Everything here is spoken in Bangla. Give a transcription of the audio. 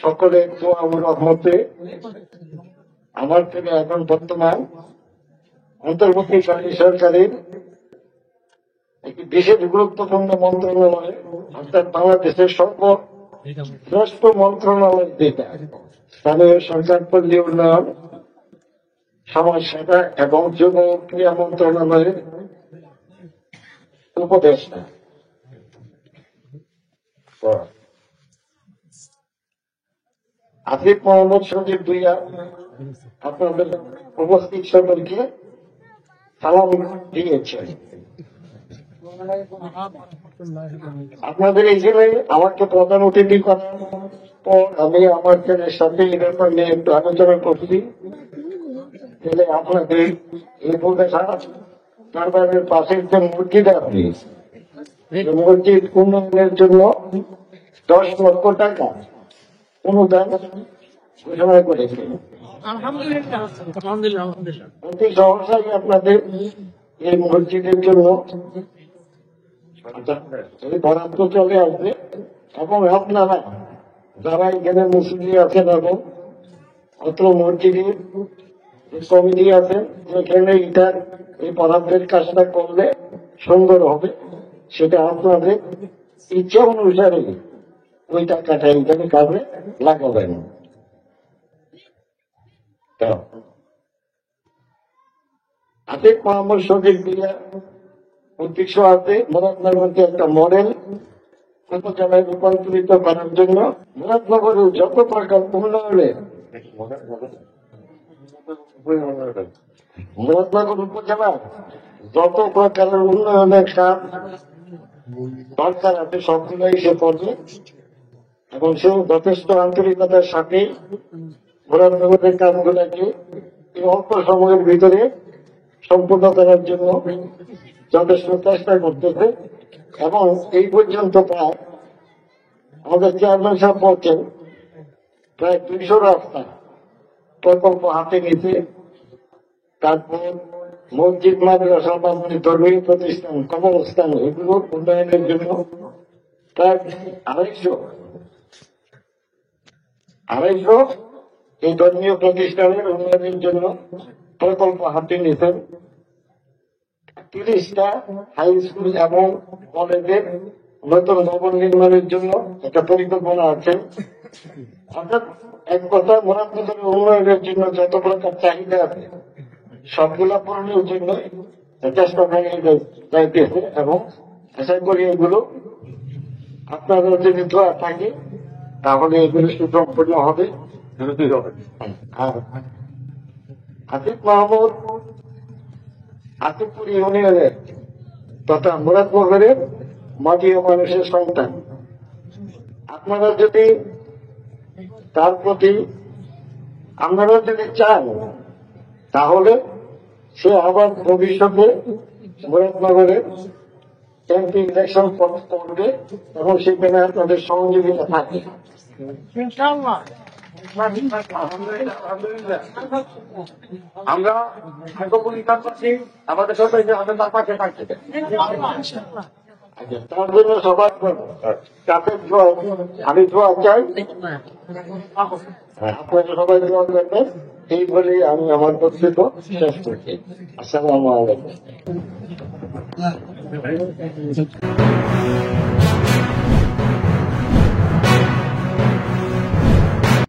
সকলের দোয়া ও রহমতে আমার থেকে এখন বর্তমান অন্তর্বর্তীকালীন সরকারের একটি বিশেষ গুরুত্বপূর্ণ মন্ত্রণালয় অর্থাৎ বাংলাদেশের সর্বশ্রেষ্ঠ মন্ত্রণালয় যেটা স্থানীয় সরকার পল্লী উন্নয়ন, সমাজ সেবা এবং যুব ক্রীড়া মন্ত্রণালয়ের উপদেষ্টা। আসিফ মোহাম্মদ সজীব ভুঁইয়া আপনাদের উপস্থিত সকলকে সালাম দিয়েছেন। আপনাদের এখানে আমাকে প্রধান অতিথি করার পর আমি আমার ছেলের সাথে এই ব্যাপার নিয়ে একটু আলোচনা করছি। আপনাদের এই দরবারের পাশের যে মসজিদ আছে, মসজিদ উন্নয়নের জন্য 10 লক্ষ টাকা অনুদান ঘোষণা করেছে। অতি সহসাই আপনাদের এই মসজিদের জন্য বরাদ্দ চলে আসবে এবং আপনারা যারা এখানে মুসলিম আছেন এবং অত্র মসজিদের কমিটি আছে যেখানে এটার এই বরাদ্দের কাজটা করলে সুন্দর হবে, সেটা আপনাদের ইচ্ছা অনুসারে ওই টাকাটা এখানে কাজে লাগাবেন। আসিফ মোহাম্মদ সজীব ভুঁইয়া উদ্দেশ্য আছে মুরাদনগরকে একটা মডেল উপজেলায় রূপান্তরিত করার জন্য মুরাদনগরের যত প্রকার উন্নয়নের মুরাদনগর উপজেলা যত প্রকারের উন্নয়নের কাজ দরকার আছে সবগুলোই সে পড়বে এবং সে যথেষ্ট আন্তরিকতার সাথে মুরাদনগরের কাজগুলোকে এই অল্প সময়ের ভিতরে সম্পূর্ণ করার জন্য যথেষ্ট চেষ্টা করতেছে। এবং এই পর্যন্ত প্রায় আমাদের চেয়ারম্যান সাহেব বলছেন প্রায় 200 রাস্তা প্রকল্প হাতে নিতে, তারপর মসজিদ, মাদ্রাসা, ধর্মীয় প্রতিষ্ঠান, কবরস্থান এগুলোর উন্নয়নের জন্য প্রায় 250 এই ধর্মীয় প্রতিষ্ঠানের উন্নয়নের জন্য প্রকল্প হাতে নিতেন। 30টা হাই স্কুল এবং কলেজের নতুন ভবন নির্মাণের জন্য একটা পরিকল্পনা আছে। অর্থাৎ এক কথা মুরাদনগরের উন্নয়নের জন্য যত প্রকার চাহিদা আছে সবগুলা পূরণের জন্য চেষ্টা করে যাইতেছে এবং আশা করি এগুলো আপনাদের যদি দোয়া থাকে তাহলে এগুলো সুসম্পন্ন হবে। আর আসিফ মাহমুদ আসিফপুর ইউনিয়নের তথা মুরাদনগরের মাটিও মানুষের সন্তান। আপনারা যদি তার প্রতি আপনারা যদি চান তাহলে সে আবার ভবিষ্যতে মুরাদনগরে এমপি ইলেকশন করবে এবং সেখানে আপনাদের সহযোগিতা থাকে। আমরা আমাদের সবাই তার পাশে থাকতে তার জন্য সবার চাপের দোয়া আমি দোয়া চাই, আপনারা সবাই দোয়া করবেন। এই বলেই আমি আমার বক্তব্য শেষ করছি। আসসালামু আলাইকুম।